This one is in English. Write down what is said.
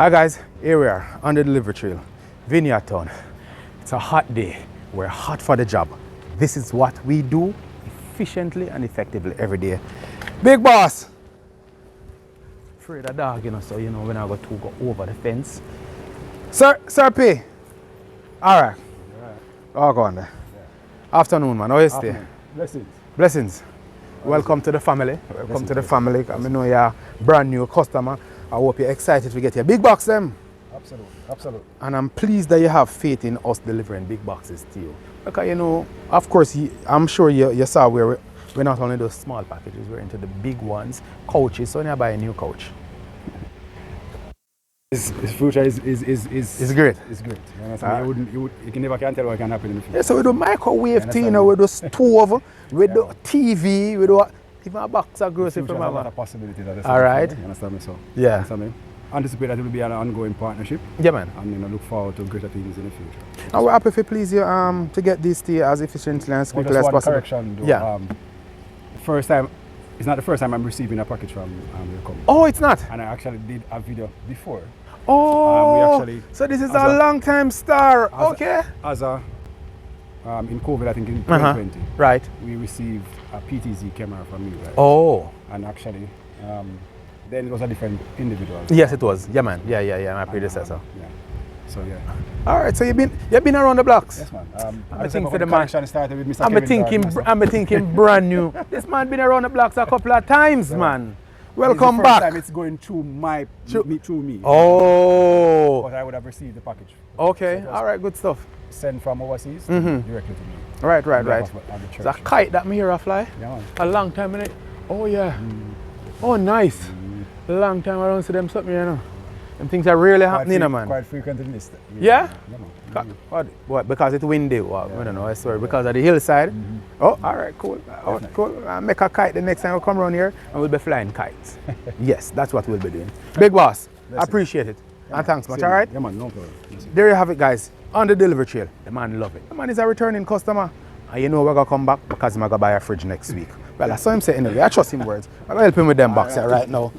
Hi guys, here we are on the delivery trail, Vineyard Town. It's a hot day. We're hot for the job. This is what we do efficiently and effectively every day. Big boss! Afraid of dog, so when I go over the fence. Sir P. Alright. Oh, go on there. Yeah. Afternoon, man. How is it? Blessings. Blessings. Welcome to the family. Welcome to the family. I know you're a brand new customer. I hope you're excited to get your big box them. Absolutely, absolutely. And I'm pleased that you have faith in us delivering big boxes to you. Because of course, I'm sure you saw we're not only those small packages, we're into the big ones, couches, so when you buy a new couch. His future is great. It's great. You understand? You can never tell what can happen in the future. Yeah, so we do microwave thing, we do stove, we do TV, we do even a box of groceries from a lot of possibilities. All right. You understand me? So, yeah. Understand me? Anticipate that it will be an ongoing partnership. Yeah, man. And look forward to greater things in the future. And we're happy to please you to get this to you as efficiently and as quickly as possible. Correction, though. Yeah. First time, it's not the first time I'm receiving a package from your company. Oh, it's not? And I actually did a video before. Oh, so this is a long time star. Okay. In COVID, I think in 2020, right, we received a PTZ camera from you guys. Oh. And actually, then it was a different individual. Yes, it was. Yeah, man. Yeah, my predecessor. Yeah. So yeah. All right. So you've been around the blocks. Yes, man. I'm thinking for the man. Started with Mr. I'm thinking brand new. This man been around the blocks a couple of times, man. Welcome the back. First time it's going through me. Oh. But I would have received the package. Okay. All right. Good stuff. Sent from overseas directly to me. Right. It's a kite that me hear a fly. Yeah, man. A long time in it. Oh yeah. Oh nice. A long time I don't see them something, Them things are really happening, man. Quite frequent in this. Yeah? What? Because it's windy? What? I don't know. I swear. Because of the hillside? Oh, all right, cool. Oh, cool. I'll make a kite the next time we come around here and we'll be flying kites. Yes, that's what we'll be doing. Big boss, I appreciate it. Yeah, and thanks much, all right? Yeah, man, no problem. There you have it, guys. On the delivery trail. The man love it. The man is a returning customer. And we're going to come back because I'm going to buy a fridge next week. Well, I saw him say anyway. I trust him words. I'm going to help him with them boxes right now.